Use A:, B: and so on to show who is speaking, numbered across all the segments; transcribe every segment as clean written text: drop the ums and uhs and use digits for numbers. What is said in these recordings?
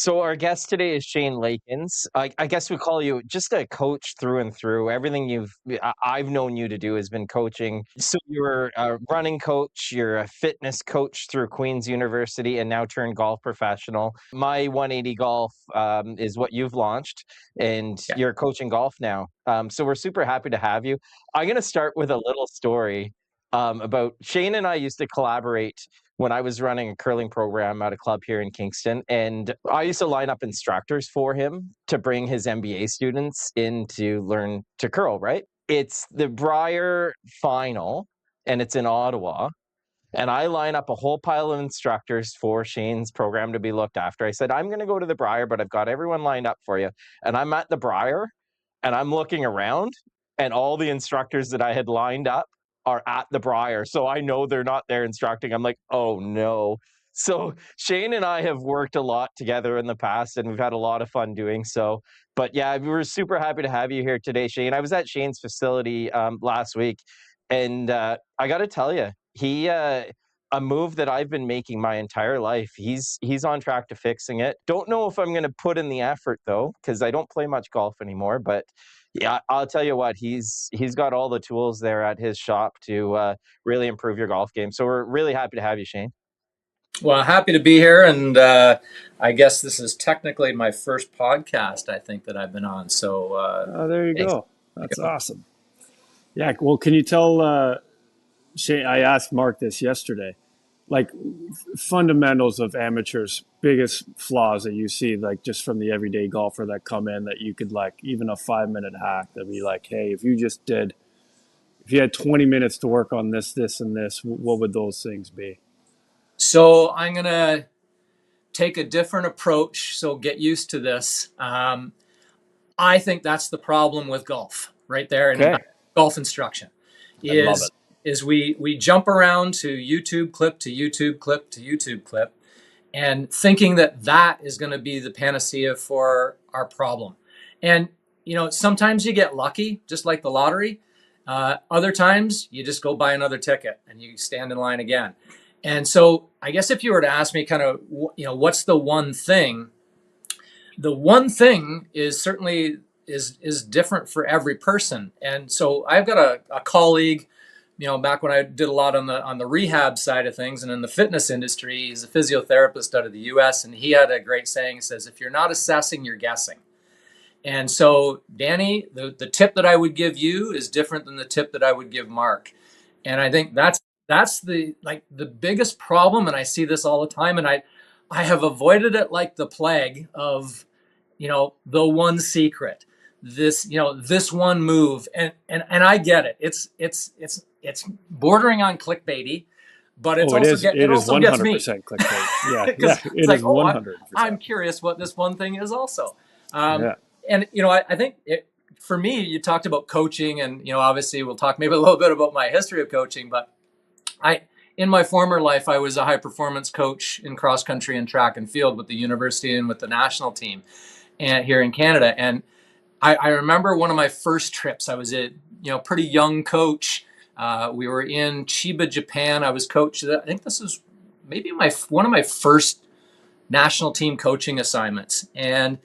A: So our guest today is Shane Lakins. I guess we call you just a coach through and through. Everything I've known you to do has been coaching. So you're a running coach, you're a fitness coach through Queen's University, and now turned golf professional. My 180 Golf is what you've launched, and
B: Yeah.
A: you're coaching golf now. So we're super happy to have you. I'm going to start with a little story about Shane and I used to collaborate when I was running a curling program at a club here in Kingston. And I used to line up instructors for him to bring his MBA students in to learn to curl, right? It's the Brier final, and it's in Ottawa. And I line up a whole pile of instructors for Shane's program to be looked after. I said, I'm going to go to the Brier, but I've got everyone lined up for you. And I'm at the Brier and I'm looking around, and all the instructors that I had lined up are at the Brier. So I know they're not there instructing. I'm like, oh no. So Shane and I have worked a lot together in the past, and we've had a lot of fun doing so. But yeah, we were super happy to have you here today, Shane. I was at Shane's facility last week, and I got to tell you, he a move that I've been making my entire life. He's on track to fixing it. Don't know if I'm going to put in the effort though, because I don't play much golf anymore. But yeah, I'll tell you what, he's got all the tools there at his shop to really improve your golf game. So we're really happy to have you, Shane.
B: Well, happy to be here, and I guess this is technically my first podcast. I think that I've been on. So
C: Oh, there you
B: thanks.
C: go. That's awesome. Yeah. Well, can you tell Shane? I asked Mark this yesterday. Like fundamentals of amateurs, biggest flaws that you see, like just from the everyday golfer that come in, that you could like even a 5 minute hack that'd be like, hey, if you had 20 minutes to work on this, this, and this, what would those things be?
B: So I'm gonna take a different approach. So get used to this. I think that's the problem with golf, right there, and
C: Okay,
B: golf instruction
C: I love
B: is
C: it.
B: we jump around to YouTube clip to YouTube clip to YouTube clip, and thinking that that is going to be the panacea for our problem. And sometimes you get lucky, just like the lottery. Other times you just go buy another ticket and you stand in line again. And so I guess if you were to ask me kind of, what's the one thing, the one thing is certainly is different for every person. And so I've got a colleague, back when I did a lot on the rehab side of things and in the fitness industry. He's a physiotherapist out of the US, and he had a great saying. He says, if you're not assessing, you're guessing. And so, Danny, the tip that I would give you is different than the tip that I would give Mark. And I think that's the biggest problem. And I see this all the time. And I have avoided it like the plague of, the one secret, this one move. And I get it. It's bordering on clickbaity, but
C: Oh, it is.
B: it
C: It is
B: also gets me
C: 100% clickbait. Yeah,
B: because
C: yeah.
B: it's
C: It
B: like,
C: is
B: oh,
C: 100%.
B: I'm curious what this one thing is also. Um,
C: Yeah.
B: and I think for me, you talked about coaching, and obviously we'll talk maybe a little bit about my history of coaching. But in my former life, I was a high performance coach in cross country and track and field with the university and with the national team, and here in Canada. And I remember one of my first trips. I was a pretty young coach. We were in Chiba, Japan. I was coach. I think this was maybe one of my first national team coaching assignments. And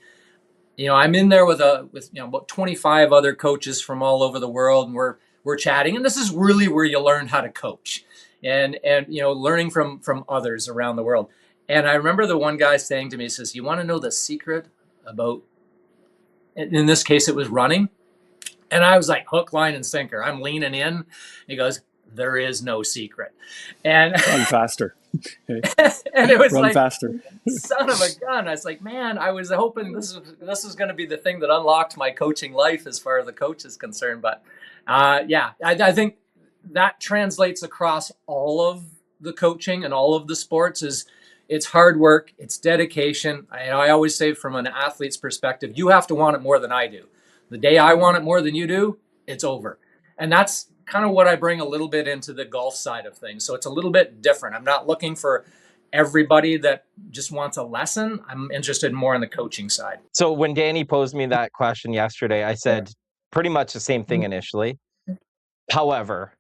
B: I'm in there with about 25 other coaches from all over the world, and we're chatting. And this is really where you learn how to coach, and learning from others around the world. And I remember the one guy saying to me, he says, "You want to know the secret about?" In this case, it was running. And I was like, hook, line, and sinker. I'm leaning in. He goes, "There is no secret." And
C: Run faster.
B: and it was
C: Run
B: like,
C: faster.
B: son of a gun. I was like, man, I was hoping this was going to be the thing that unlocked my coaching life as far as the coach is concerned. But I think that translates across all of the coaching and all of the sports. It's hard work, it's dedication. I always say, from an athlete's perspective, you have to want it more than I do. The day I want it more than you do, it's over. And that's kind of what I bring a little bit into the golf side of things. So it's a little bit different. I'm not looking for everybody that just wants a lesson. I'm interested more in the coaching side.
A: So when Danny posed me that question yesterday, I said pretty much the same thing initially. However,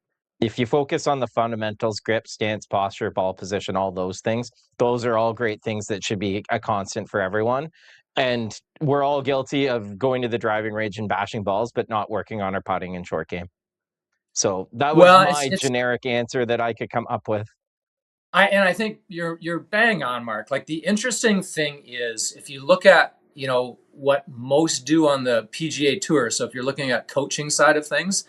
A: If you focus on the fundamentals, grip, stance, posture, ball position, all those things, those are all great things that should be a constant for everyone. And we're all guilty of going to the driving range and bashing balls, but not working on our putting and short game. So that was
B: Well,
A: my
B: it's
A: generic answer that I could come up with.
B: I think you're bang on, Mark. Like the interesting thing is if you look at, what most do on the PGA Tour. So if you're looking at coaching side of things,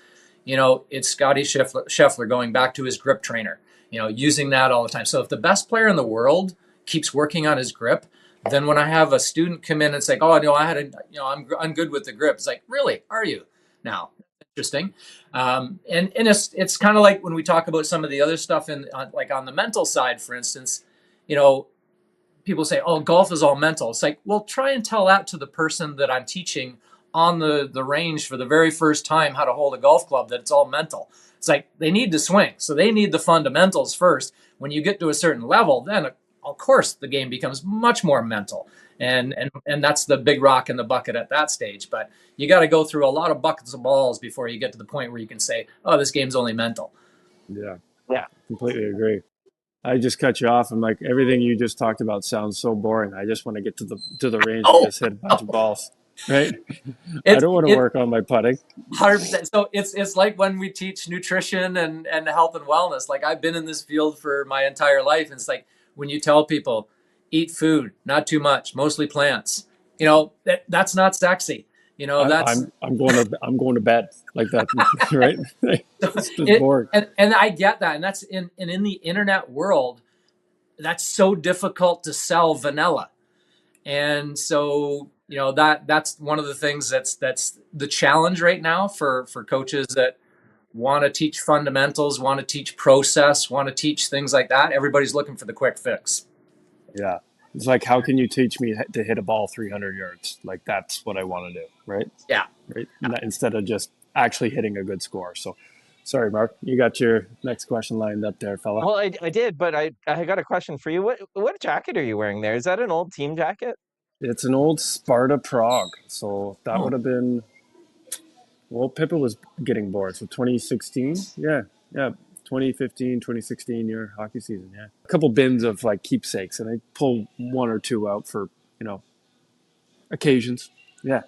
B: it's Scotty Scheffler going back to his grip trainer, using that all the time. So if the best player in the world keeps working on his grip, then when I have a student come in and say, "Oh, no, I'm good with the grip," it's like, "Really? Are you now?" Interesting. And it's kind of like when we talk about some of the other stuff like on the mental side, for instance, you know, people say, "Oh, golf is all mental." It's like, well, try and tell that to the person that I'm teaching on the range for the very first time how to hold a golf club, that it's all mental. It's like they need to swing, so they need the fundamentals first. When you get to a certain level, then of course the game becomes much more mental, and that's the big rock in the bucket at that stage. But you got to go through a lot of buckets of balls before you get to the point where you can say, "Oh, this game's only mental."
C: Yeah,
A: Yeah.
C: completely agree. I just cut you off. I'm like, everything you just talked about sounds so boring. I just want to get to the range and
B: Oh,
C: just hit a bunch of balls. Right? I
B: it's
C: don't want to
B: it
C: work on my putting.
B: 100%. So it's like when we teach nutrition and health and wellness. Like I've been in this field for my entire life, and it's like when you tell people eat food, not too much, mostly plants. That's not sexy. That's
C: I'm going to bed like that. Right? It's just
B: it.
C: boring.
B: And I get that, and that's in the internet world, that's so difficult to sell vanilla. And so, that's one of the things that's the challenge right now for coaches that want to teach fundamentals, want to teach process, want to teach things like that. Everybody's looking for the quick fix.
C: Yeah. It's like, how can you teach me to hit a ball 300 yards? Like, that's what I want to do. Right?
B: Yeah.
C: Right. Instead of just actually hitting a good score. So, sorry, Mark, you got your next question lined up there, fella.
A: Well, I did, but I got a question for you. What jacket are you wearing there? Is that an old team jacket?
C: It's an old Sparta Prague. So that
B: Oh,
C: would have been, well, Pippa was getting bored. So 2016. Yeah. Yeah. 2015, 2016 year hockey season. Yeah. A couple bins of like keepsakes, and I pull one or two out for, you know, occasions. Yeah.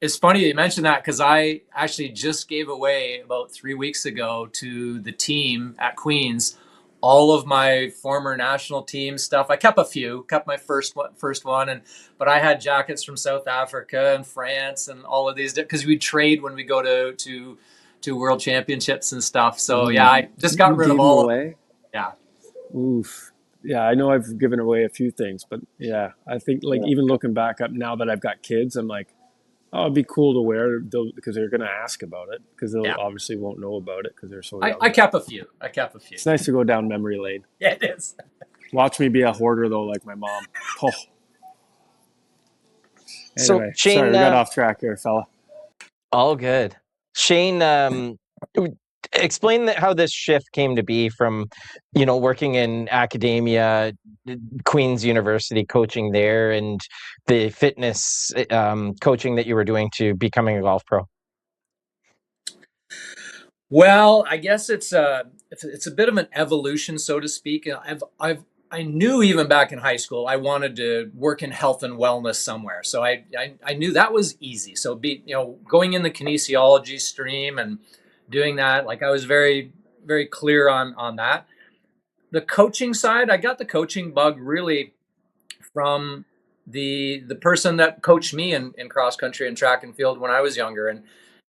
B: it's funny you mentioned that because I actually just gave away about 3 weeks ago to the team at Queens all of my former national team stuff. I kept a few, kept my first one, but I had jackets from South Africa and France and all of these because we trade when we go to world championships and stuff. So yeah, I just got
C: You
B: rid of
C: gave them
B: all of
C: away?
B: them. Yeah.
C: Oof. Yeah, I know I've given away a few things, but yeah, I think like even looking back up now that I've got kids, I'm like, oh, it'd be cool to wear because they're going to ask about it because they'll
B: Yeah.
C: obviously won't know about it because they're so
B: I
C: young.
B: kept a few. I kept a few.
C: It's nice to go down memory lane.
B: Yeah, it is.
C: Watch me be a hoarder though, like my mom. Oh,
A: So
C: anyway, sorry,
A: Shane,
C: we got off track here, fella.
A: all good. Shane, explain how this shift came to be from, working in academia, Queen's University, coaching there, and the fitness coaching that you were doing to becoming a golf pro.
B: Well, I guess it's a bit of an evolution, so to speak. I knew even back in high school I wanted to work in health and wellness somewhere. So I knew that was easy. So going in the kinesiology stream and doing that, like I was very very clear on that. The coaching side, I got the coaching bug really from the person that coached me in cross country and track and field when I was younger, and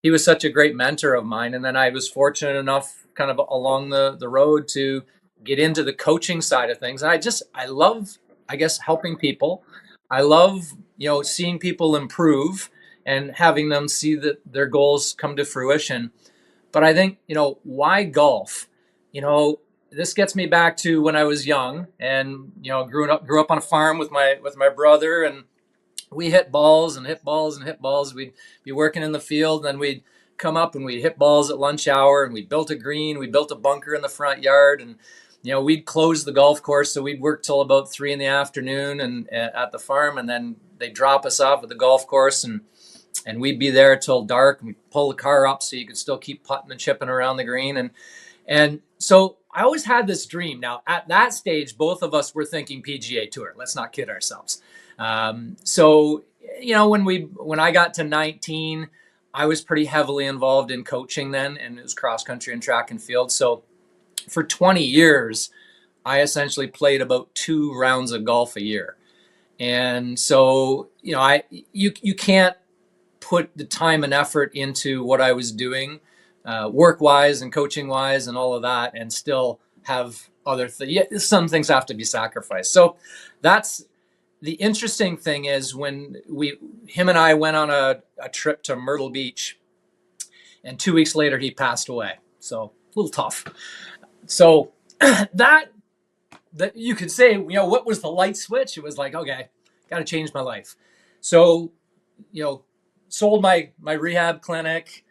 B: he was such a great mentor of mine. And then I was fortunate enough, kind of along the road, to get into the coaching side of things. And I love, I guess, helping people. I love seeing people improve and having them see that their goals come to fruition. But I think, why golf? You know, this gets me back to when I was young and, grew up on a farm with my brother, and we hit balls and hit balls and hit balls. We'd be working in the field, and then we'd come up and we'd hit balls at lunch hour, and we built a green, we built a bunker in the front yard, and we'd close the golf course, so we'd work till about 3 in the afternoon and at the farm, and then they'd drop us off at the golf course, and we'd be there till dark, and we'd pull the car up so you could still keep putting and chipping around the green. And so I always had this dream. Now, at that stage, both of us were thinking PGA Tour. Let's not kid ourselves. So, when I got to 19, I was pretty heavily involved in coaching then, and it was cross country and track and field. So for 20 years, I essentially played about 2 rounds of golf a year. And so, you can't put the time and effort into what I was doing, work wise and coaching wise and all of that, and still have other things. Yeah, some things have to be sacrificed. So that's the interesting thing is when him and I went on a trip to Myrtle Beach, and 2 weeks later he passed away. So a little tough. So that you could say, what was the light switch? It was like, okay, got to change my life. So, sold my rehab clinic,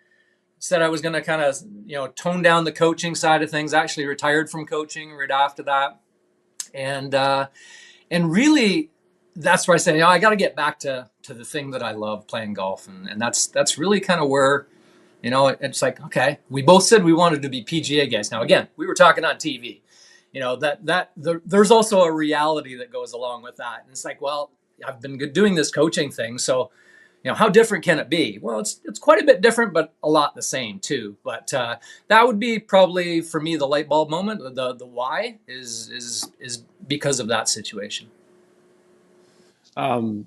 B: said I was going to kind of, tone down the coaching side of things, actually retired from coaching right after that. And really that's where I said, I got to get back to the thing that I love, playing golf. And that's really kind of where, it's like, okay, we both said we wanted to be PGA guys. Now, again, we were talking on TV, there's also a reality that goes along with that. And it's like, well, I've been doing this coaching thing. So, how different can it be? Well, it's quite a bit different, but a lot the same too. But that would be probably for me the light bulb moment. The why is because of that situation.
C: Can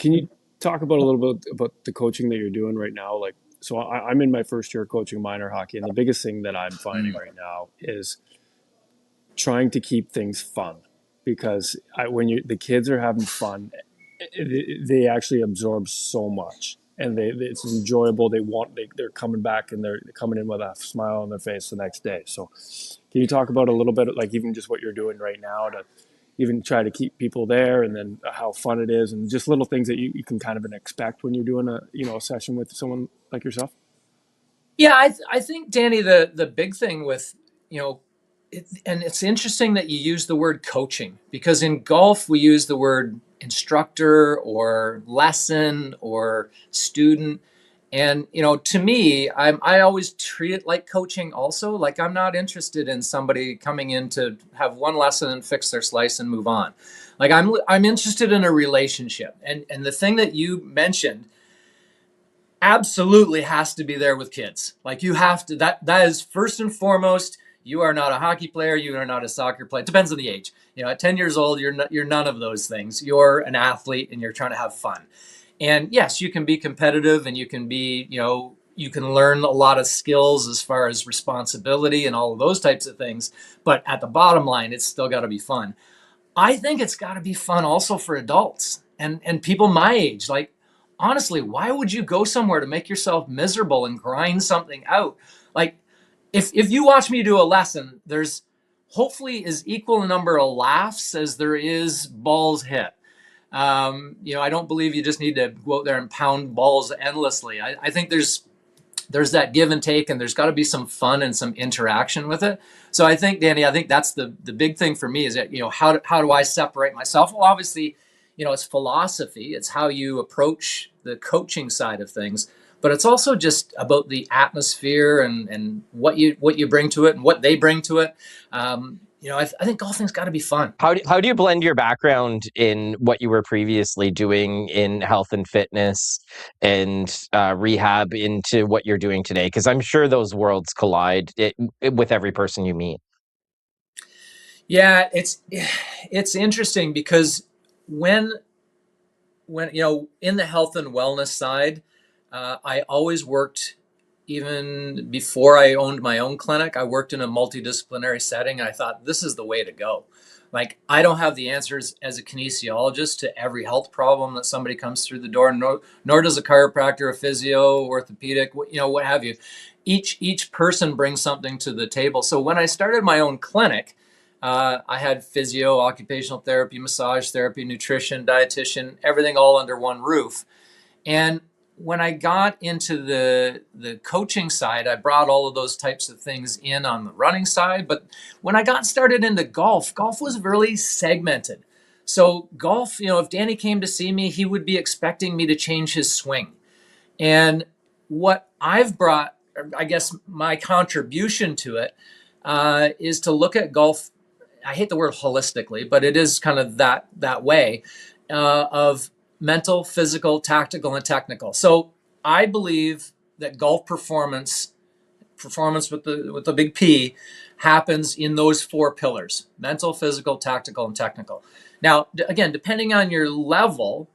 C: you talk about a little bit about the coaching that you're doing right now? Like, so I'm in my first year coaching minor hockey, and the biggest thing that I'm finding right now is trying to keep things fun, because when the kids are having fun, they actually absorb so much, and it's enjoyable. They're coming back, and they're coming in with a smile on their face the next day. So, can you talk about a little bit, like even just what you're doing right now to even try to keep people there, and then how fun it is, and just little things that you can kind of expect when you're doing a session with someone like yourself?
B: Yeah, I think, Danny, the big thing with, and it's interesting that you use the word coaching, because in golf we use the word instructor or lesson or student. And, to me, I always treat it like coaching also. Like, I'm not interested in somebody coming in to have one lesson and fix their slice and move on. Like, I'm interested in a relationship. And the thing that you mentioned absolutely has to be there with kids. Like, you have to, that is first and foremost. You are not a hockey player. You are not a soccer player. It depends on the age. At 10 years old, you're none of those things. You're an athlete and you're trying to have fun. And yes, you can be competitive, and you can be, you can learn a lot of skills as far as responsibility and all of those types of things. But at the bottom line, it's still got to be fun. I think it's got to be fun also for adults and people my age. Like, honestly, why would you go somewhere to make yourself miserable and grind something out? Like, if you watch me do a lesson, there's hopefully is equal a number of laughs as there is balls hit. I don't believe you just need to go out there and pound balls endlessly. I think there's that give and take, and there's got to be some fun and some interaction with it. So I think, Danny, that's the big thing for me is that, how do I separate myself? Well, obviously, it's philosophy. It's how you approach the coaching side of things, but it's also just about the atmosphere and what you bring to it and what they bring to it. I think golfing's got to be fun.
A: How do you blend your background in what you were previously doing in health and fitness and rehab into what you're doing today? Because I'm sure those worlds collide with every person you meet.
B: Yeah, it's interesting because when in the health and wellness side, I always worked. Even before I owned my own clinic, I worked in a multidisciplinary setting, and I thought, this is the way to go. Like, I don't have the answers as a kinesiologist to every health problem that somebody comes through the door, nor does a chiropractor, a physio, orthopedic, what have you. Each person brings something to the table. So when I started my own clinic, I had physio, occupational therapy, massage therapy, nutrition, dietitian, everything all under one roof. And when I got into the coaching side, I brought all of those types of things in on the running side. But when I got started into golf was really segmented. So golf, if Danny came to see me, he would be expecting me to change his swing. And what I've brought, I guess my contribution to it, is to look at golf. I hate the word holistically, but it is kind of that way of mental, physical, tactical, and technical. So I believe that golf performance with the big P, happens in those four pillars: mental, physical, tactical, and technical. Now, again, depending on your level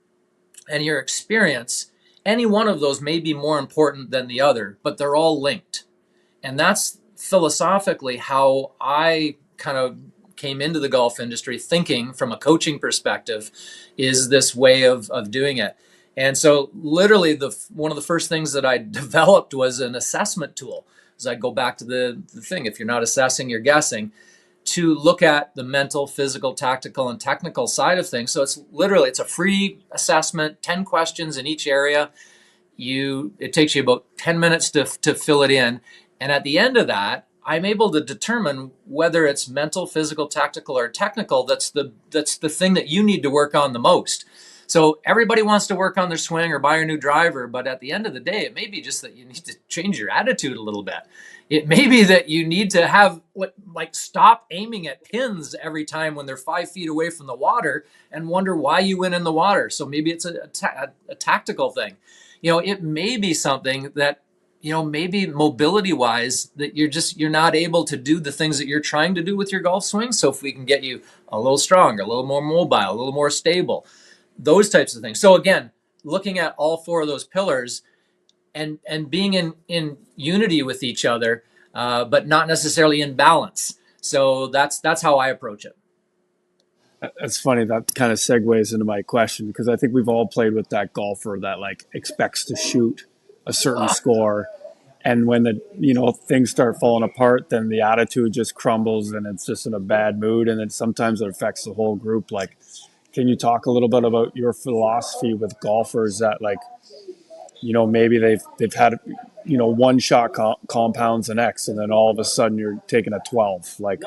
B: and your experience, any one of those may be more important than the other, but they're all linked. And that's philosophically how I kind of came into the golf industry, thinking from a coaching perspective, is this way of doing it. And so literally one of the first things that I developed was an assessment tool. As I go back to the thing, if you're not assessing, you're guessing, to look at the mental, physical, tactical, and technical side of things. So it's a free assessment, 10 questions in each area. It takes you about 10 minutes to fill it in. And at the end of that, I'm able to determine whether it's mental, physical, tactical, or technical. That's the thing that you need to work on the most. So everybody wants to work on their swing or buy a new driver, but at the end of the day, it may be just that you need to change your attitude a little bit. It may be that you need to have stop aiming at pins every time when they're 5 feet away from the water and wonder why you went in the water. So maybe it's a tactical thing. It may be something that, maybe mobility wise, that you're not able to do the things that you're trying to do with your golf swing. So if we can get you a little stronger, a little more mobile, a little more stable, those types of things. So again, looking at all four of those pillars and being in unity with each other, but not necessarily in balance. So that's how I approach it.
C: That's funny. That kind of segues into my question, because I think we've all played with that golfer that like expects to shoot a certain score, and when things start falling apart, then the attitude just crumbles and it's just in a bad mood, and then sometimes it affects the whole group. Like, can you talk a little bit about your philosophy with golfers that maybe they've had one shot compounds an X, and then all of a sudden you're taking a 12, like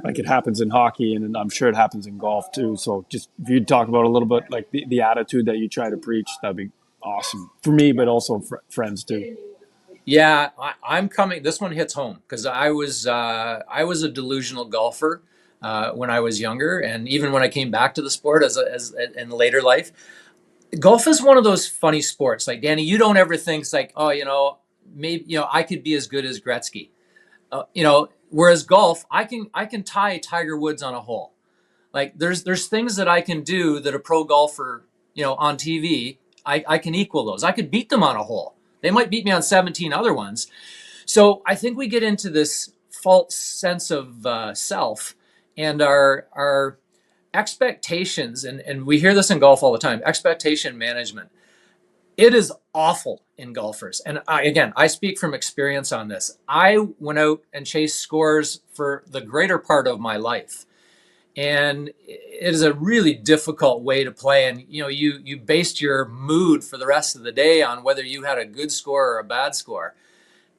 C: it happens in hockey, and I'm sure it happens in golf too. So just if you'd talk about a little bit like the attitude that you try to preach, that'd be awesome for me, but also friends too.
B: Yeah, I'm coming. This one hits home because I was a delusional golfer when I was younger, and even when I came back to the sport as in later life. Golf is one of those funny sports. Like, Danny, you don't ever think it's like, oh, maybe I could be as good as Gretzky. Whereas golf, I can tie Tiger Woods on a hole. Like there's things that I can do that a pro golfer, on TV, I can equal those. I could beat them on a hole. They might beat me on 17 other ones. So I think we get into this false sense of self and our expectations, and we hear this in golf all the time, expectation management. It is awful in golfers. And I speak from experience on this. I went out and chased scores for the greater part of my life. And it is a really difficult way to play. And, you based your mood for the rest of the day on whether you had a good score or a bad score.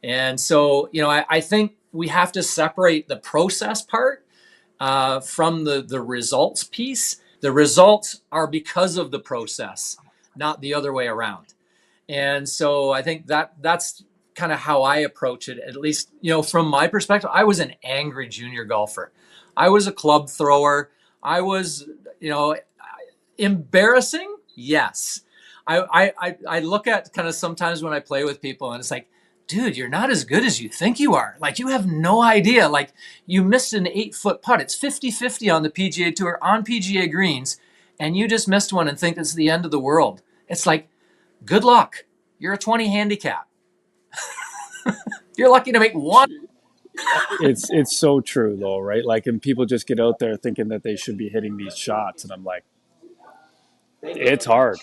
B: And so, I think we have to separate the process part from the results piece. The results are because of the process, not the other way around. And so I think that's kind of how I approach it, at least, from my perspective. I was an angry junior golfer. I was a club thrower. I was, embarrassing. Yes. I look at kind of sometimes when I play with people and it's like, dude, you're not as good as you think you are. Like, you have no idea. Like, you missed an 8-foot putt. It's 50-50 on the PGA Tour on PGA greens, and you just missed one and think it's the end of the world. It's like, good luck. You're a 20 handicap. You're lucky to make one.
C: It's so true though, right? Like, and people just get out there thinking that they should be hitting these shots, and I'm like, it's hard,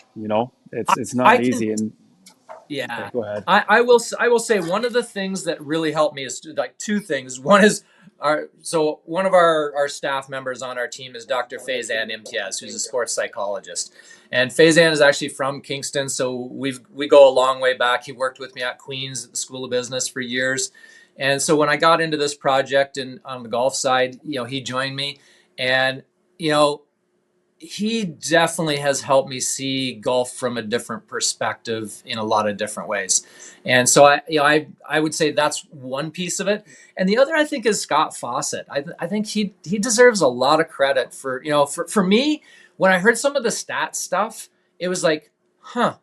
C: it's
B: I
C: not
B: can,
C: easy. And
B: yeah.
C: go ahead.
B: I will say one of the things that really helped me is like two things. One is one of our staff members on our team is Dr. Faizan Imtiaz, who's a sports psychologist. And Faizan is actually from Kingston, so we go a long way back. He worked with me at Queen's at the School of Business for years. And so when I got into this project and on the golf side, he joined me. And, he definitely has helped me see golf from a different perspective in a lot of different ways. And so I would say that's one piece of it. And the other, I think, is Scott Fawcett. I think he deserves a lot of credit for, for me, when I heard some of the stats stuff, it was like, huh,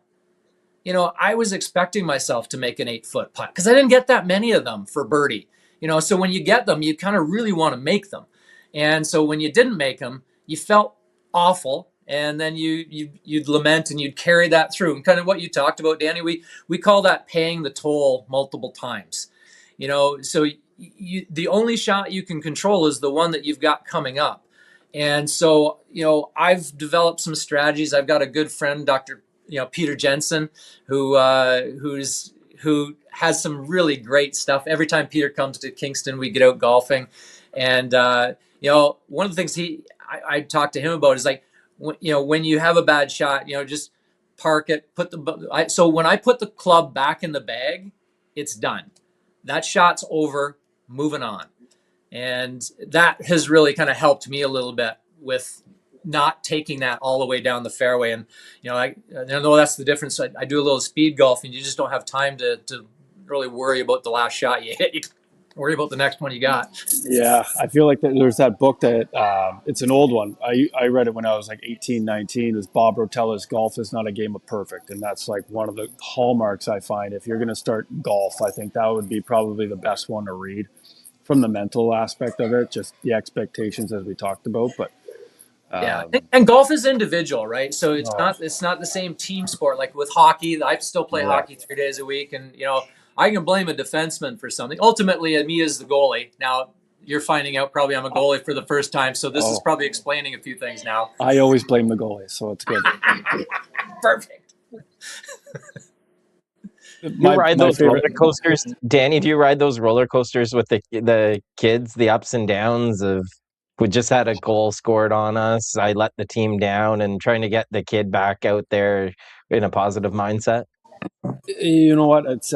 B: I was expecting myself to make an 8-foot putt because I didn't get that many of them for birdie. So when you get them, you kind of really want to make them. And so when you didn't make them, you felt awful. And then you'd lament and you'd carry that through. And kind of what you talked about, Danny, we call that paying the toll multiple times. So the only shot you can control is the one that you've got coming up. And so, I've developed some strategies. I've got a good friend, Dr. Peter Jensen, who has some really great stuff. Every time Peter comes to Kingston, we get out golfing, and one of the things I talked to him about is like, when you have a bad shot, just park it, so when I put the club back in the bag, it's done. That shot's over, moving on. And that has really kind of helped me a little bit with not taking that all the way down the fairway. And, I know that's the difference. I do a little speed golf, and you just don't have time to really worry about the last shot you hit. You worry about the next one you got.
C: Yeah, I feel like there's that book that it's an old one. I read it when I was like 18, 19. It was Bob Rotella's Golf is Not a Game of Perfect. And that's like one of the hallmarks I find. If you're going to start golf, I think that would be probably the best one to read from the mental aspect of it, just the expectations as we talked about. But
B: yeah, and golf is individual, right? So it's not the same team sport like with hockey. I still play hockey 3 days a week, and I can blame a defenseman for something. Ultimately, me as the goalie. Now you're finding out probably I'm a goalie for the first time, so this is probably explaining a few things now.
C: I always blame the goalie, so it's good.
B: Perfect.
A: You ride those roller coasters, Danny? Do you ride those roller coasters with the kids, the ups and downs of we just had a goal scored on us, I let the team down, and trying to get the kid back out there in a positive mindset?
C: You know what? It's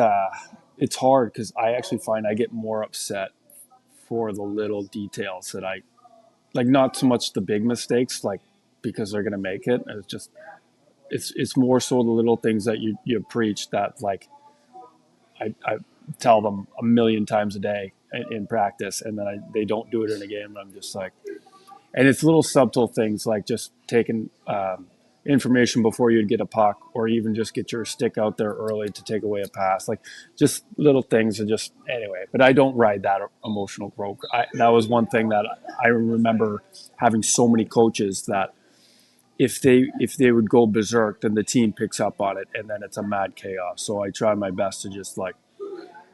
C: hard because I actually find I get more upset for the little details that I like, not so much the big mistakes, like because they're gonna make it. It's just it's more so the little things that you preach that like I tell them a million times a day in practice, and then they don't do it in a game. And I'm just like, and it's little subtle things like just taking information before you'd get a puck, or even just get your stick out there early to take away a pass. Like just little things, and just anyway. But I don't ride that emotional rope. That was one thing that I remember having so many coaches that if they would go berserk, then the team picks up on it, and then it's a mad chaos. So I try my best to just like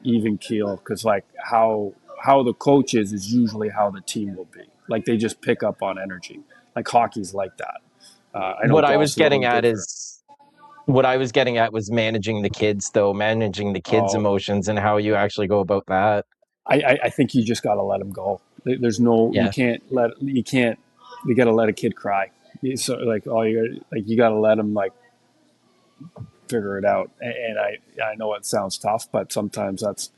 C: even keel, because like how the coach is usually how the team will be. Like they just pick up on energy. Like hockey's like that. I know
A: What I was
C: golf's a little
A: getting at
C: different.
A: is what I was getting at was managing the kids, though, managing the kids'
C: Oh,
A: emotions and how you actually go about that.
C: I think you just got to let them go. There's no,
A: Yeah.
C: you got to let a kid cry. So like, you got to let them like figure it out. And I know it sounds tough, but sometimes that's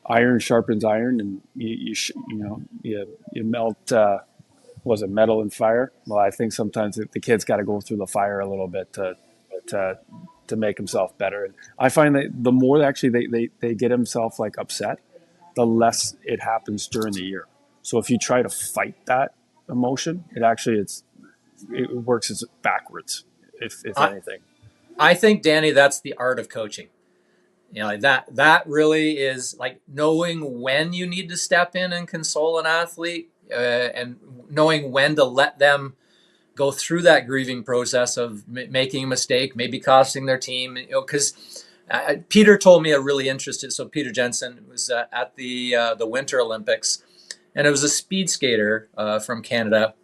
C: iron sharpens iron, and you melt, was it metal and fire? Well, I think sometimes the kid's got to go through the fire a little bit to to make himself better. And I find that the more actually they get himself like upset, the less it happens during the year. So if you try to fight that emotion, it works as backwards, if anything.
B: I think, Danny, that's the art of coaching. Like that really is like knowing when you need to step in and console an athlete, and knowing when to let them go through that grieving process of making a mistake, maybe costing their team. Because Peter told me a really interesting. So Peter Jensen was at the Winter Olympics, and it was a speed skater from Canada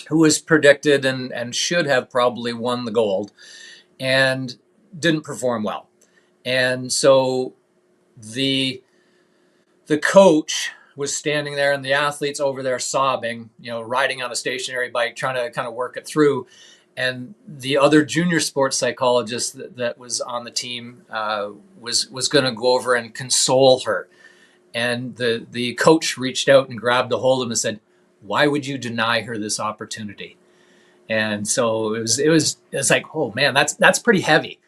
B: who was predicted and should have probably won the gold, and didn't perform well. And so the coach was standing there, and the athletes over there sobbing, riding on a stationary bike, trying to kind of work it through. And the other junior sports psychologist that was on the team was going to go over and console her. And the coach reached out and grabbed a hold of him and said, "Why would you deny her this opportunity?" And so it's like, oh man, that's pretty heavy.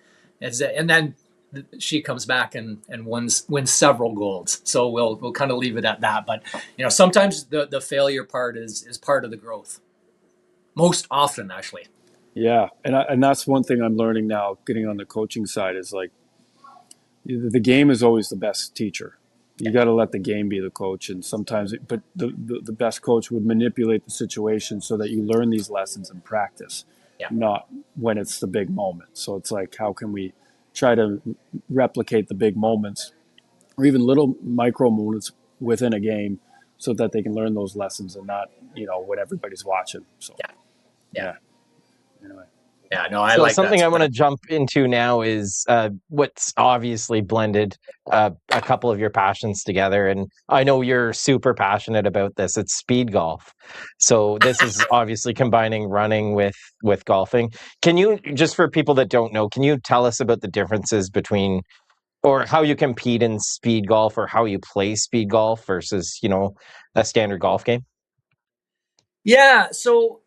B: And then she comes back and wins several golds. So we'll kind of leave it at that. But sometimes the failure part is part of the growth. Most often, actually.
C: Yeah, and that's one thing I'm learning now, getting on the coaching side, is like the game is always the best teacher. You got to let the game be the coach, and sometimes, but the best coach would manipulate the situation so that you learn these lessons in practice,
B: Yeah.
C: not when it's the big moment. So it's like, how can we try to replicate the big moments, or even little micro moments within a game, so that they can learn those lessons and not, when everybody's watching. So
B: Yeah. Yeah.
C: yeah. Anyway.
B: Yeah. No, I
A: So
B: like that
A: something I want
B: stuff.
A: to jump into now is what's obviously blended a couple of your passions together, and I know you're super passionate about this. It's speed golf. So this is obviously combining running with golfing. Can you, just for people that don't know, can you tell us about the differences between, or how you compete in speed golf, or how you play speed golf versus a standard golf game?
B: Yeah. So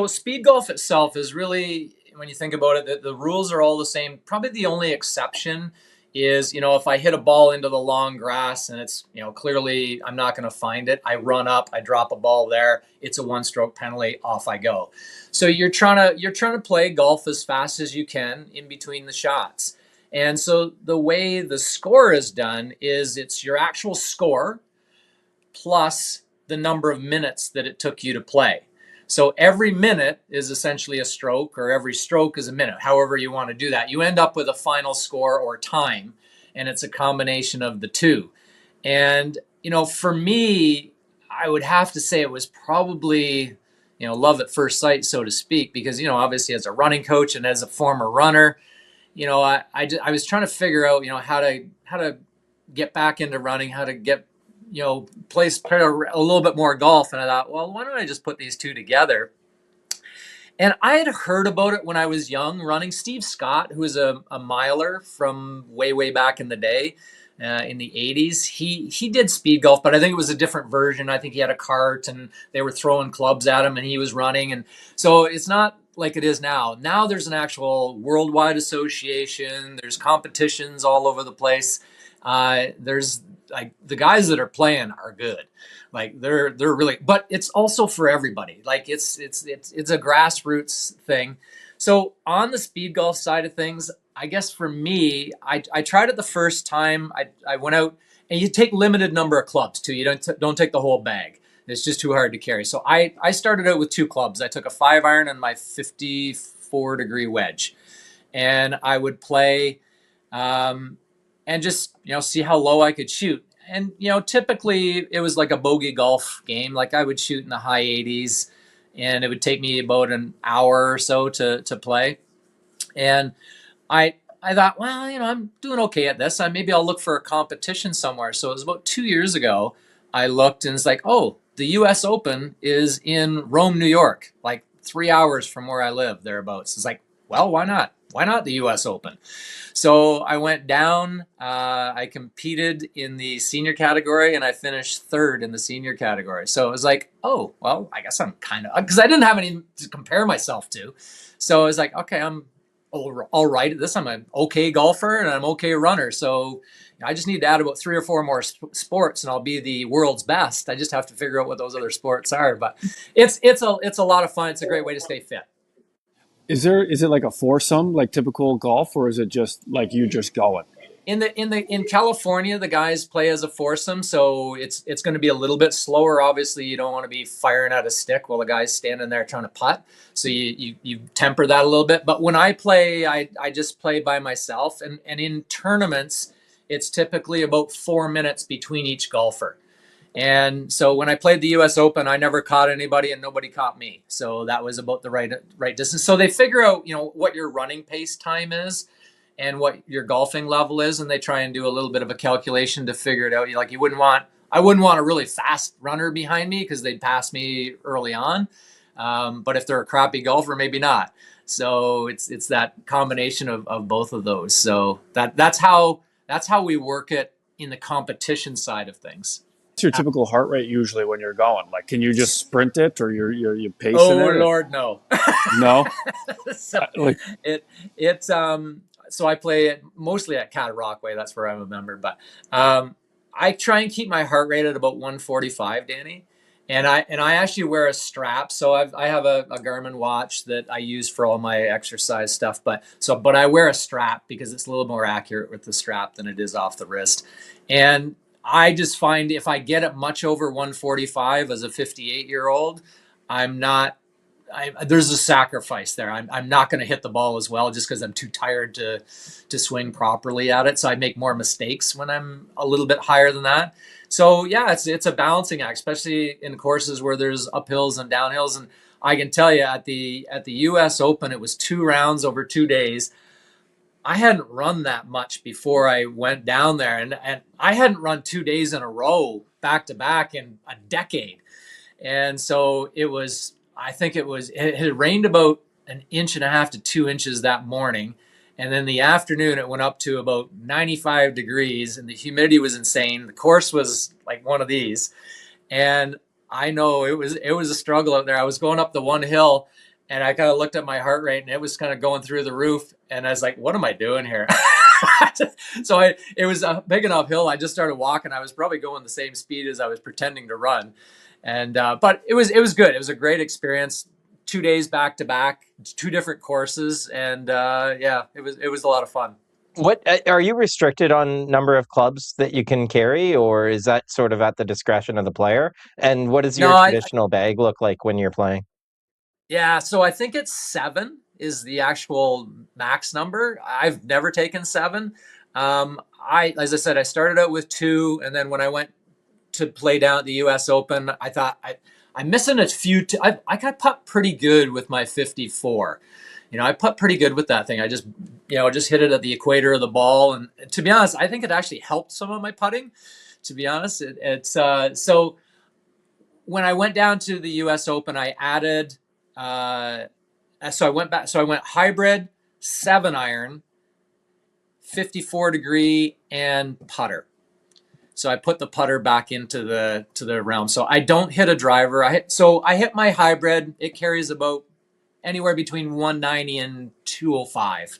B: speed golf itself is really, when you think about it, the rules are all the same. Probably the only exception is, if I hit a ball into the long grass and it's, clearly I'm not going to find it. I run up, I drop a ball there. It's a 1-stroke penalty. Off I go. So you're trying to play golf as fast as you can in between the shots. And so the way the score is done is it's your actual score plus the number of minutes that it took you to play. So every minute is essentially a stroke, or every stroke is a minute, however you want to do that. You end up with a final score or time, and it's a combination of the two. And, for me, I would have to say it was probably, love at first sight, so to speak, because, obviously as a running coach and as a former runner, I was trying to figure out, how to get back into running, how to get, play a little bit more golf. And I thought, well, why don't I just put these two together? And I had heard about it when I was young, running. Steve Scott, who was a miler from way back in the day, in the 80s, he did speed golf, but I think it was a different version. I think he had a cart and they were throwing clubs at him and he was running. And so it's not like it is now. Now there's an actual worldwide association. There's competitions all over the place. There's like the guys that are playing are good. Like they're really, but it's also for everybody. Like it's a grassroots thing. So on the speed golf side of things, I guess for me, I tried it the first time. I went out, and you take limited number of clubs too. You don't take the whole bag. It's just too hard to carry. So I started out with 2 clubs. I took a 5-iron and my 54-degree wedge, and I would play, and just see how low I could shoot. And typically it was like a bogey golf game. Like I would shoot in the high 80s, and it would take me about an hour or so to play. And I thought, well, I'm doing okay at this. Maybe I'll look for a competition somewhere. So it was about 2 years ago. I looked, and it's like, oh, the U.S. Open is in Rome, New York, like 3 hours from where I live, thereabouts. It's like, well, why not? Why not the U.S. Open? So I went down. I competed in the senior category, and I finished 3rd in the senior category. So it was like, oh, well, I guess I'm kind of, because I didn't have any to compare myself to. So I was like, okay, I'm all right at this. I'm an okay golfer and I'm okay runner. So I just need to add about 3 or 4 more sports, and I'll be the world's best. I just have to figure out what those other sports are. But it's a lot of fun. It's a great way to stay fit.
C: Is it like a foursome, like typical golf, or is it just like you just going?
B: In California, the guys play as a foursome, so it's going to be a little bit slower. Obviously, you don't want to be firing at a stick while the guy's standing there trying to putt. So you temper that a little bit. But when I play, I just play by myself, and in tournaments, it's typically about 4 minutes between each golfer. And so when I played the U.S. Open, I never caught anybody and nobody caught me. So that was about the right distance. So they figure out, what your running pace time is and what your golfing level is, and they try and do a little bit of a calculation to figure it out. I wouldn't want a really fast runner behind me because they'd pass me early on. But if they're a crappy golfer, maybe not. So it's that combination of both of those. So that's how we work it in the competition side of things.
C: what's your typical heart rate usually when you're going? Like, can you just sprint it, or you pacing
B: Oh
C: it? Or,
B: Lord, no.
C: no,
B: So
C: like
B: it it's so I play it mostly at Cat Rockway. That's where I'm a member. But I try and keep my heart rate at about 145, Danny. And I actually wear a strap. So I have a Garmin watch that I use for all my exercise stuff. But I wear a strap because it's a little more accurate with the strap than it is off the wrist. And I just find if I get it much over 145 as a 58-year-old, I'm not there's a sacrifice there. I'm not going to hit the ball as well just because I'm too tired to swing properly at it. So I make more mistakes when I'm a little bit higher than that. So yeah, it's a balancing act, especially in courses where there's uphills and downhills. And I can tell you at the U.S. Open, it was 2 rounds over 2 days. I hadn't run that much before I went down there, and I hadn't run 2 days in a row back to back in a decade. And so I think it had rained about an inch and a half to 2 inches that morning. And then the afternoon, it went up to about 95 degrees and the humidity was insane. The course was like one of these. And I know it was a struggle out there. I was going up the one hill and I kind of looked at my heart rate and it was kind of going through the roof. And I was like, what am I doing here? So it was a big enough hill. I just started walking. I was probably going the same speed as I was pretending to run. And but it was good. It was a great experience. 2 days back to back, two different courses, and yeah, it was a lot of fun.
A: What are you restricted on number of clubs that you can carry, or is that sort of at the discretion of the player? And what does
B: No,
A: your traditional bag look like when you're playing?
B: yeah, so I think it's 7 is the actual max number. I've never taken 7. As I said, I started out with 2, and then when I went to play down at the U.S. Open, I thought I'm missing a few. I got putt pretty good with my 54. I putt pretty good with that thing. I just hit it at the equator of the ball, and to be honest, I think it actually helped some of my putting. To be honest, it's so when I went down to the U.S. Open, I added. So I went back. So I went hybrid, 7-iron, 54 degree, and putter. So I put the putter back into the realm. So I don't hit a driver. I hit my hybrid. It carries about anywhere between 190 and 205.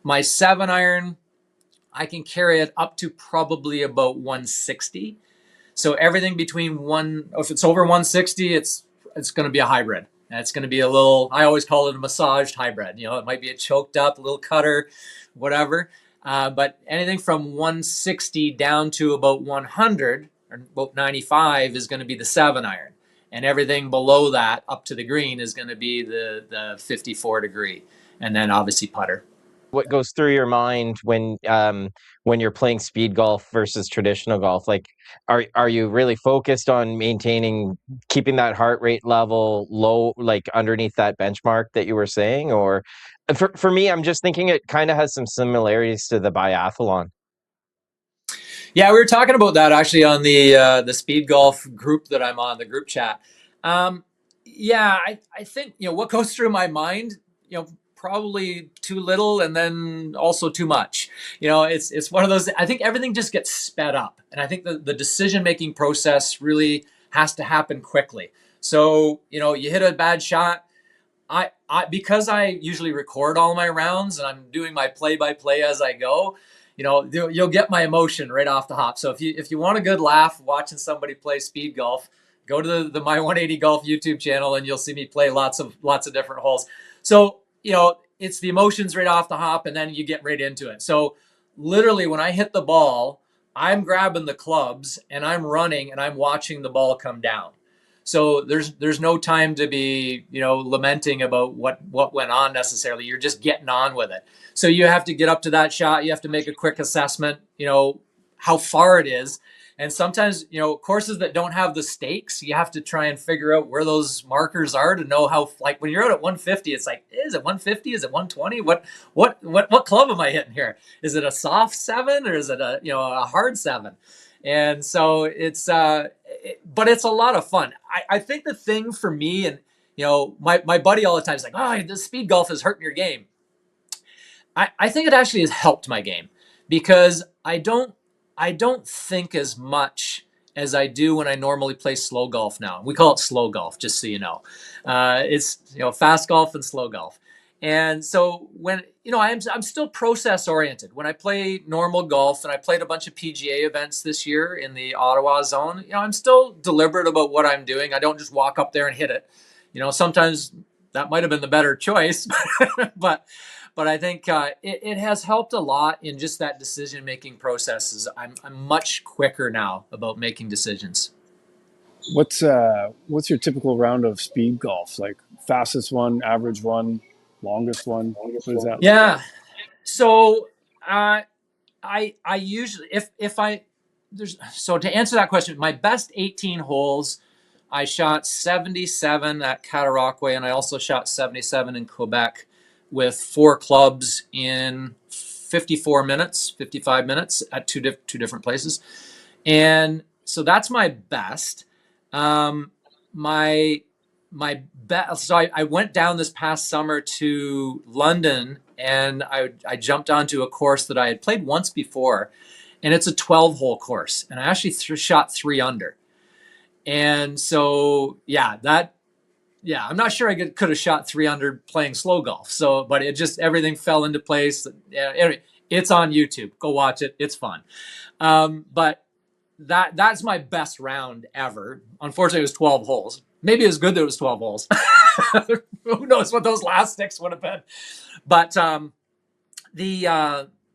B: My 7-iron, I can carry it up to probably about 160. So everything between if it's over 160, it's going to be a hybrid. And it's going to be a little, I always call it a massaged hybrid. It might be a choked up little cutter, whatever. But anything from 160 down to about 100 or about 95 is going to be the 7-iron. And everything below that up to the green is going to be the 54 degree. And then obviously putter.
A: What goes through your mind when you're playing speed golf versus traditional golf? Like, are you really focused on keeping that heart rate level low, like underneath that benchmark that you were saying? Or for me, I'm just thinking it kind of has some similarities to the biathlon.
B: Yeah, we were talking about that actually on the speed golf group that I'm on, the group chat. Yeah, I think what goes through my mind, probably too little and then also too much. It's one of those. I think everything just gets sped up, and I think the decision making process really has to happen quickly. So you hit a bad shot. Because I usually record all my rounds and I'm doing my play by play as I go. You'll get my emotion right off the hop. So if you want a good laugh watching somebody play speed golf, go to the My 180 Golf YouTube channel and you'll see me play lots of different holes. So it's the emotions right off the hop, and then you get right into it. So literally, when I hit the ball, I'm grabbing the clubs and I'm running and I'm watching the ball come down. So there's no time to be lamenting about what went on necessarily. You're just getting on with it. So you have to get up to that shot. You have to make a quick assessment. How far it is. And sometimes, courses that don't have the stakes, you have to try and figure out where those markers are to know how. Like when you're out at 150, it's like, is it 150? Is it 120? What club am I hitting here? Is it a soft 7 or is it a hard 7? And so but it's a lot of fun. I think the thing for me, and my buddy all the time is like, oh, the speed golf is hurting your game. I think it actually has helped my game because I don't think as much as I do when I normally play slow golf now. We call it slow golf, just so you know. It's fast golf and slow golf. And so when I'm still process oriented. When I play normal golf, and I played a bunch of PGA events this year in the Ottawa zone, I'm still deliberate about what I'm doing. I don't just walk up there and hit it. Sometimes that might have been the better choice, but I think it has helped a lot in just that decision making processes. I'm much quicker now about making decisions.
C: What's your typical round of speed golf? Like fastest one, average one, longest one? What does that look like?
B: Yeah. So I usually, if I there's so to answer that question, my best 18 holes, I shot 77 at Cataraqui, and I also shot 77 in Quebec with 4 clubs in 54 minutes, 55 minutes at two different places. And so that's my best. Um, my my best. So I went down this past summer to London, and I jumped onto a course that I had played once before, and it's a 12-hole course, and I actually shot 3 under. And so I'm not sure I could have shot 3 under playing slow golf. So, but it just everything fell into place. Yeah, anyway, it's on YouTube. Go watch it. It's fun. But that's my best round ever. Unfortunately, it was 12 holes. Maybe it was good that it was 12 holes. Who knows what those last sticks would have been. But I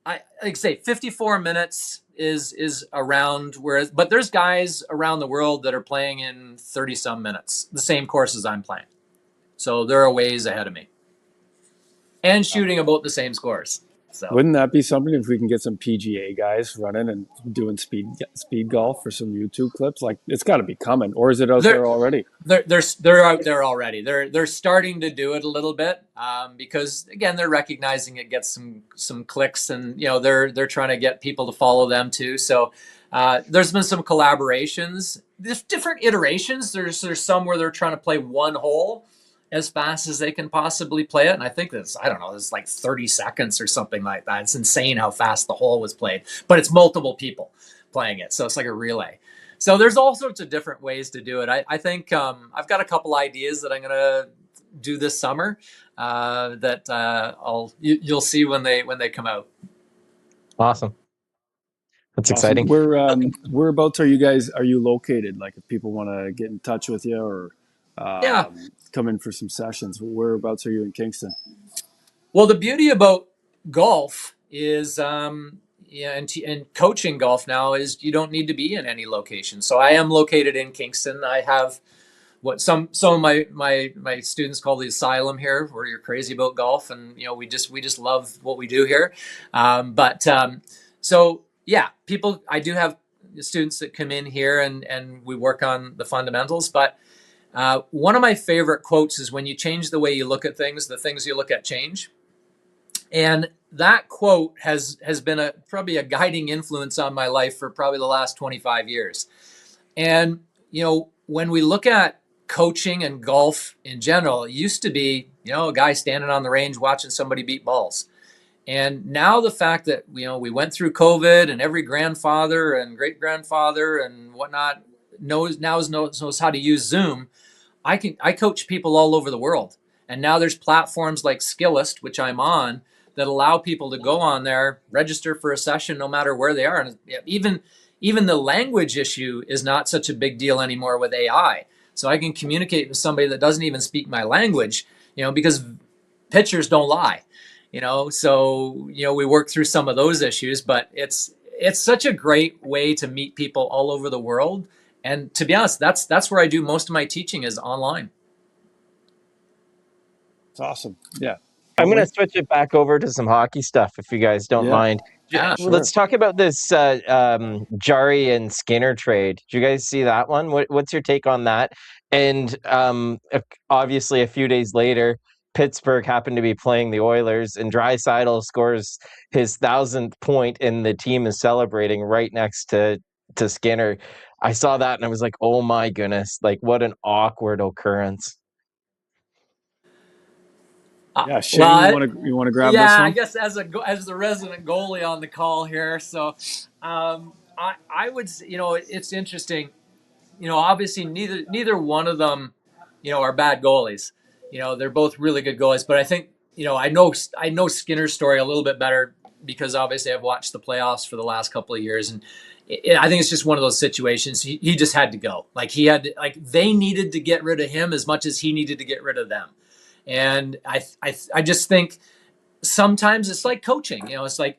B: like I say 54 minutes is around, whereas but there's guys around the world that are playing in 30 some minutes, the same courses I'm playing. So they're a ways ahead of me. And shooting about the same scores. So
C: Wouldn't that be something if we can get some PGA guys running and doing speed golf for some YouTube clips? Like it's got to be coming, or is it out
B: they're
C: there already?
B: they're out there already. They're starting to do it a little bit because again they're recognizing it gets some clicks, and they're trying to get people to follow them too. So there's been some collaborations, there's different iterations. There's some where they're trying to play one hole as fast as they can possibly play it, and I think I don't know, it's like 30 seconds or something like that. It's insane how fast the hole was played, but it's multiple people playing it, so it's like a relay. So there's all sorts of different ways to do it. I think I've got a couple ideas that I'm going to do this summer that you'll see when they come out.
A: Awesome. That's
C: Awesome.
A: exciting.
C: Whereabouts are you located? Like if people want to get in touch with you or
B: Yeah.
C: come in for some sessions, whereabouts are you in Kingston?
B: Well, the beauty about golf is, and coaching golf now is you don't need to be in any location. So I am located in Kingston. I have what some of my students call the asylum here, where you're crazy about golf, and we just love what we do here. So yeah, I do have students that come in here, and we work on the fundamentals. But one of my favorite quotes is, "When you change the way you look at things, the things you look at change." And that quote has been probably a guiding influence on my life for probably the last 25 years. And when we look at coaching and golf in general, it used to be a guy standing on the range watching somebody beat balls. And now the fact that we went through COVID, and every grandfather and great grandfather and whatnot knows how to use Zoom. I coach people all over the world, and now there's platforms like Skillist, which I'm on, that allow people to go on there, register for a session no matter where they are. And even the language issue is not such a big deal anymore with AI. So I can communicate with somebody that doesn't even speak my language, because pictures don't lie. So we work through some of those issues, but it's such a great way to meet people all over the world. And to be honest, that's where I do most of my teaching, is online.
C: It's awesome. Yeah.
A: I'm
C: Can't
A: going to
C: wait.
A: switch it back over to some hockey stuff if you guys don't
C: Yeah,
A: mind.
B: Yeah,
C: sure.
A: Let's talk about this Jari and Skinner trade. Did you guys see that one? What's your take on that? And obviously, a few days later, Pittsburgh happened to be playing the Oilers, and Draisaitl scores his 1,000th point, and the team is celebrating right next to Skinner. I saw that and I was like, "Oh my goodness! Like, what an awkward occurrence."
C: Yeah, Shane,
B: well,
C: you want to grab this
B: yeah, I
C: one?
B: guess as the resident goalie on the call here, so I would, it's interesting. Obviously neither one of them, are bad goalies. They're both really good goalies. But I think, I know Skinner's story a little bit better because obviously I've watched the playoffs for the last couple of years, and I think it's just one of those situations. He just had to go. Like they needed to get rid of him as much as he needed to get rid of them. And I just think sometimes it's like coaching. It's like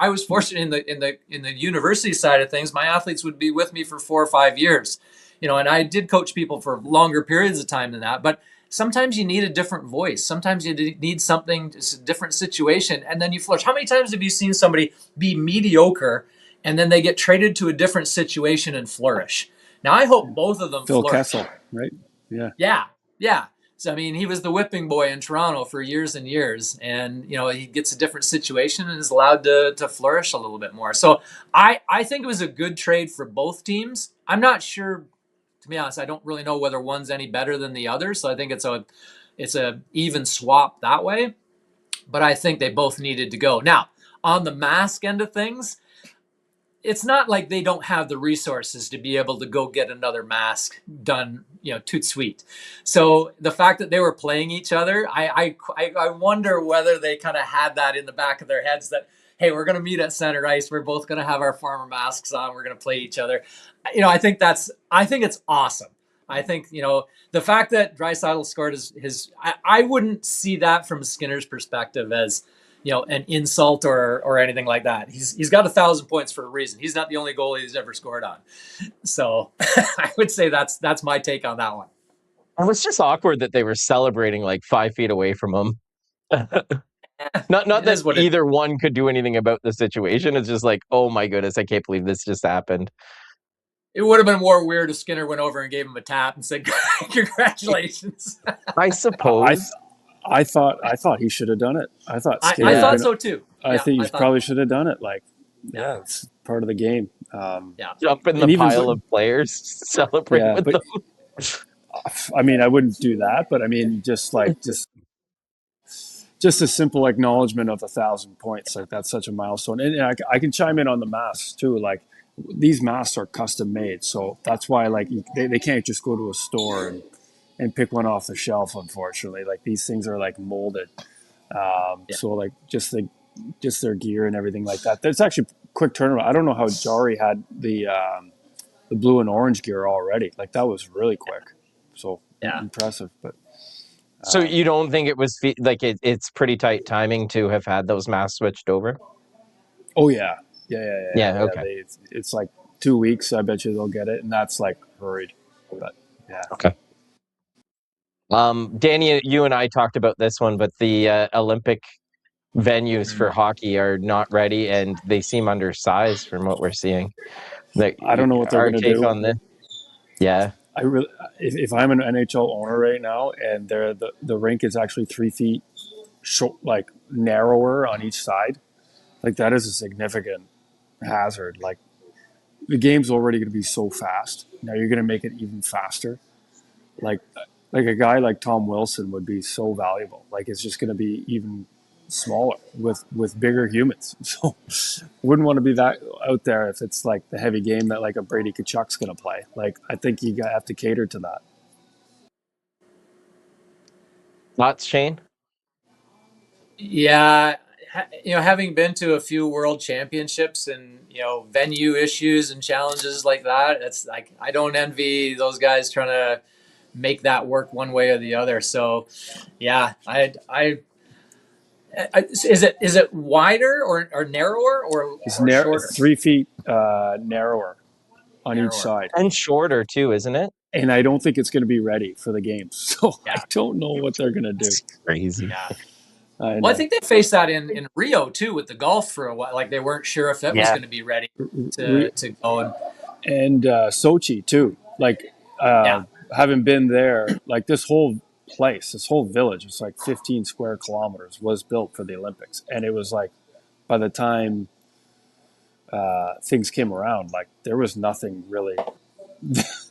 B: I was fortunate in the university side of things. My athletes would be with me for 4 or 5 years, and I did coach people for longer periods of time than that. But sometimes you need a different voice. Sometimes you need something, it's a different situation, and then you flourish. How many times have you seen somebody be mediocre and then they get traded to a different situation and flourish? Now I hope both of them
C: Phil
B: flourish.
C: Kessel, right? Yeah.
B: Yeah, yeah. So I mean, he was the whipping boy in Toronto for years and years, and he gets a different situation and is allowed to flourish a little bit more. So I think it was a good trade for both teams. I'm not sure, to be honest. I don't really know whether one's any better than the other. So I think it's a even swap that way. But I think they both needed to go. Now on the mask end of things, it's not like they don't have the resources to be able to go get another mask done, tout sweet. So the fact that they were playing each other, I wonder whether they kind of had that in the back of their heads that, hey, we're going to meet at center ice. We're both going to have our farmer masks on. We're going to play each other. I think it's awesome. I think, the fact that Draisaitl scored I wouldn't see that from Skinner's perspective as, an insult or anything like that. He's got 1,000 points for a reason. He's not the only goalie he's ever scored on. So I would say that's my take on that one.
A: It was just awkward that they were celebrating like 5 feet away from him. Not
B: It
A: that
B: is what
A: either one could do anything about the situation. It's just like, oh my goodness, I can't believe this just happened.
B: it would have been more weird if Skinner went over and gave him a tap and said, congratulations.
A: I
C: I
A: suppose.
C: I thought he should have done it. I thought
B: I
C: Skinner.
B: thought so too.
C: I
B: Yeah,
C: think
B: I
C: he
B: thought,
C: probably should have done it. Like,
B: yeah,
C: it's part of the game.
B: yeah.
A: Jump in the
C: And even
A: pile of players, celebrate
C: yeah,
A: with
C: but
A: them.
C: I mean, I wouldn't do that. But I mean, just a simple acknowledgement of 1,000 points, like that's such a milestone. And I can chime in on the masks too. Like, these masks are custom made, so that's why like they can't just go to a store and pick one off the shelf. Unfortunately, like these things are like molded.
B: Yeah.
C: So like just their gear and everything like that. That's actually quick turnaround. I don't know how Jari had the blue and orange gear already. Like that was really quick. So
B: Yeah.
C: impressive. But
A: So you don't think it was it's pretty tight timing to have had those masks switched over?
C: oh yeah.
A: Yeah, okay.
C: It's like 2 weeks. I bet you they'll get it, and that's like hurried. But yeah,
A: Okay. Danny, you and I talked about this one, but the Olympic venues for hockey are not ready, and they seem undersized from what we're seeing. Like,
C: I don't know what they're
A: our
C: gonna
A: take
C: do.
A: on this? Yeah.
C: I really, if I'm an NHL owner right now, and the rink is actually 3 feet short, like narrower on each side, like that is a significant hazard. Like the game's already going to be so fast. Now you're going to make it even faster. Like like a guy like Tom Wilson would be so valuable. Like it's just going to be even smaller with bigger humans. So wouldn't want to be that out there if it's like the heavy game that like a Brady Kachuk's going to play. Like I think you have to cater to that.
A: Thoughts, Shane?
B: Yeah, having been to a few world championships and venue issues and challenges like that, it's like I don't envy those guys trying to make that work one way or the other. So, yeah, is it wider or narrower
C: It's
B: or shorter?
C: 3 feet narrower on each
B: Narrower.
C: side.
A: And shorter too, isn't it?
C: And I don't think it's going to be ready for the games. So I
B: Yeah,
C: don't know what they're going to do.
A: It's crazy.
B: yeah.
C: I
B: Well, I
C: know.
B: think they faced that in Rio too with the golf for a while. Like they weren't sure if it was
A: Yeah.
B: going to be ready to go.
C: And Sochi too. Like
B: Yeah,
C: having been there, like this whole place, this whole village, it's like 15 square kilometers, was built for the Olympics. And it was like by the time things came around, like there was nothing really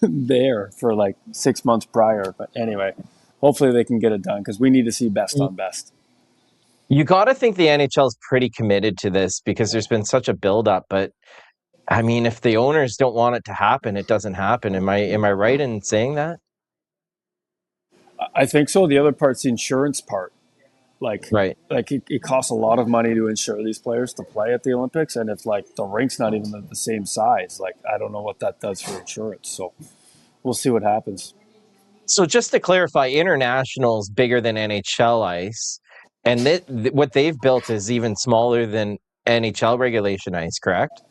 C: there for like 6 months prior. But anyway, hopefully they can get it done because we need to see best on best.
A: You got to think the NHL is pretty committed to this because there's been such a buildup. But I mean, if the owners don't want it to happen, it doesn't happen. Am I right in saying that?
C: I think so. The other part's the insurance part. Like,
A: Right.
C: it costs a lot of money to insure these players to play at the Olympics, and if like the rink's not even the same size, like I don't know what that does for insurance. So we'll see what happens.
A: So just to clarify, international's bigger than NHL ice, and what they've built is even smaller than NHL regulation ice, correct?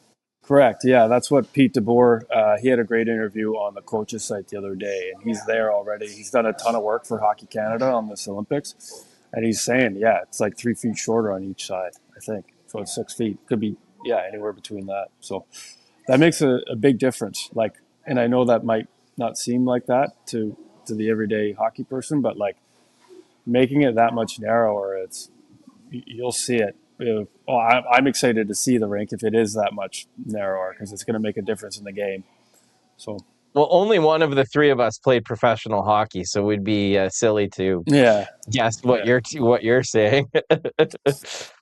C: Correct. Yeah, that's what Pete DeBoer. He had a great interview on the coaches site the other day, and he's there already. He's done a ton of work for Hockey Canada on this Olympics, and he's saying, yeah, it's like 3 feet shorter on each side. I think so. It's 6 feet. Could be, yeah, anywhere between that. So that makes a big difference. Like, and I know that might not seem like that to the everyday hockey person, but like making it that much narrower, you'll see it. I'm excited to see the rink if it is that much narrower because it's going to make a difference in the game. So
A: Well, only one of the three of us played professional hockey, so we'd be silly to
C: yeah,
A: guess what
C: yeah.
A: you're saying.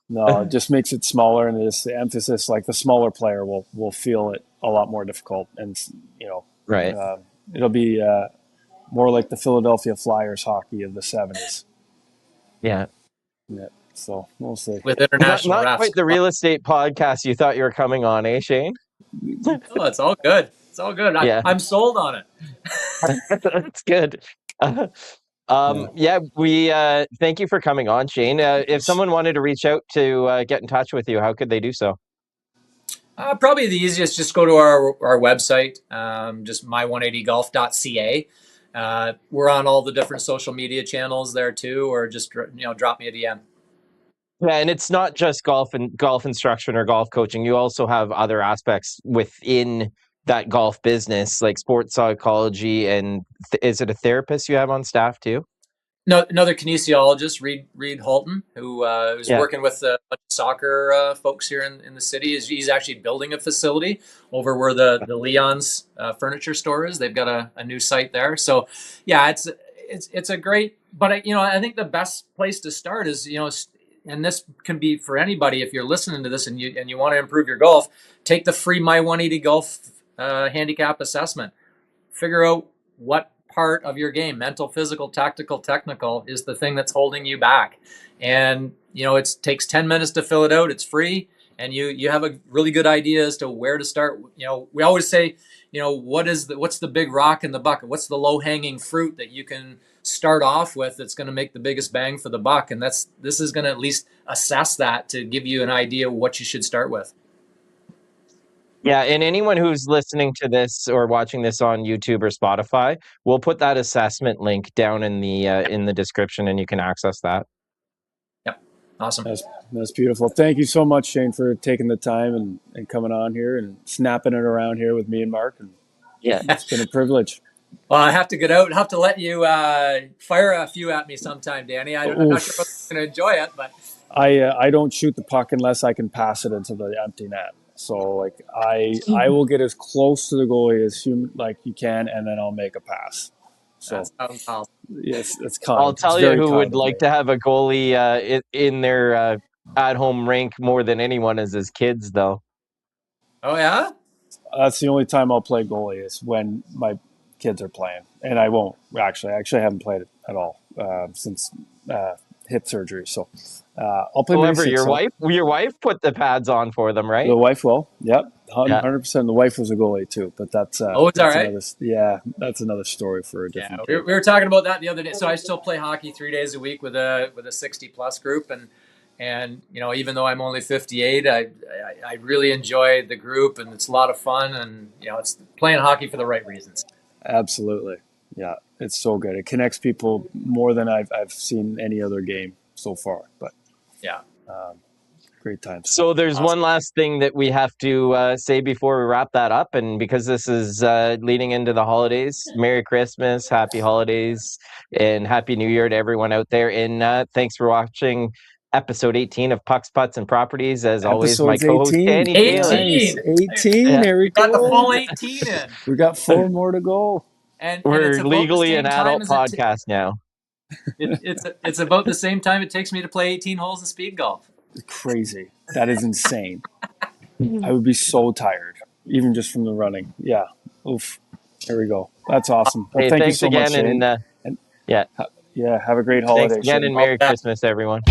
C: No, it just makes it smaller, and just the emphasis, like the smaller player will feel it a lot more difficult, and you know,
A: Right.
C: it'll be more like the Philadelphia Flyers hockey of the '70s.
A: Yeah.
C: Yeah, so we'll see.
B: with
A: Not
B: international
A: not
B: refs.
A: quite the real estate podcast you thought you were coming on, eh, Shane?
B: Oh, it's all good. It's all good.
A: Yeah.
B: I'm sold on it.
A: That's good.
C: Yeah.
A: Yeah, we thank you for coming on, Shane. If someone wanted to reach out to get in touch with you, how could they do so?
B: Probably the easiest, just go to our website, just my180golf.ca. We're on all the different social media channels there too, or just drop me a DM.
A: Yeah, and it's not just golf and golf instruction or golf coaching. You also have other aspects within that golf business, like sports psychology, and is it a therapist you have on staff too?
B: No, another kinesiologist, Reed Holton, who's
A: Yeah.
B: working with a bunch of soccer folks here in the city. He's actually building a facility over where the Leon's furniture store is. They've got a new site there. So, yeah, it's a great. But I think the best place to start is and this can be for anybody if you're listening to this and you want to improve your golf. Take the free My 180 Golf handicap assessment. Figure out what part of your game, mental, physical, tactical, technical, is the thing that's holding you back. And it takes 10 minutes to fill it out. It's free, and you have a really good idea as to where to start. We always say, what's the big rock in the bucket? What's the low hanging fruit that you can start off with that's going to make the biggest bang for the buck? And this is going to at least assess that to give you an idea of what you should start with.
A: Yeah, and anyone who's listening to this or watching this on YouTube or Spotify, we'll put that assessment link down in the description, and you can access that.
B: Yep, awesome.
C: That's beautiful. Thank you so much, Shane, for taking the time and coming on here and snapping it around here with me and Mark. And
A: Yeah.
C: it's been a privilege.
B: Well, I have to get out. I'll have to let you fire a few at me sometime, Danny. I'm not sure if I'm going to enjoy it, but
C: I don't shoot the puck unless I can pass it into the empty net. So like I will get as close to the goalie as you can, and then I'll make a pass. So
B: that sounds awesome.
C: yes, it's kind.
A: I'll
C: It's
A: tell you
C: very
A: who
C: kind
A: would
C: of
A: like
C: me.
A: to have a goalie in their at-home rink more than anyone is his kids, though.
B: Oh yeah.
C: That's the only time I'll play goalie is when my kids are playing, and I won't actually. I actually haven't played it at all since hip surgery. So I'll play maybe
A: However,
C: 6.
A: your wife put the pads on for them, right?
C: The wife will. Yep,
A: Yeah.
C: 100%. The wife was a goalie too, but that's
B: It's all right.
C: that's another story for a
B: Yeah,
C: different
B: we
C: day.
B: were talking about that the other day. So I still play hockey 3 days a week with a 60+ group, and even though I'm only 58, I really enjoy the group, and it's a lot of fun, and it's playing hockey for the right reasons.
C: Absolutely, yeah, it's so good. It connects people more than I've seen any other game so far. But
B: Yeah.
C: great times.
A: So there's
B: Awesome.
A: one last thing that we have to say before we wrap that up, and because this is leading into the holidays, Merry Christmas, Happy Holidays, and Happy New Year to everyone out there. And thanks for watching episode 18 of Pucks, Putts, and Properties. As always, my
C: Episode's
A: co-host
C: 18.
A: Danny Kaling.
C: Nice,
B: 18.
C: 18.
A: Yeah,
C: Here we
B: We got the
C: go.
B: full 18 in,
C: We got 4 more to go.
B: and it's
A: we're
B: about the
A: legally an
B: same time
A: adult
B: as
A: podcast now.
B: it's about the same time it takes me to play 18 holes of speed golf.
C: Crazy. That is insane. I would be so tired. even just from the running. Yeah. Oof. There we go. That's awesome. Well,
A: Hey,
C: thank you
A: thanks
C: so much,
A: again,
C: Shane.
A: and
C: And
A: yeah,
C: yeah, have a great
A: thanks
C: holiday,
A: again,
C: Shane.
A: and
B: Oh,
A: Merry
B: yeah.
A: Christmas, everyone.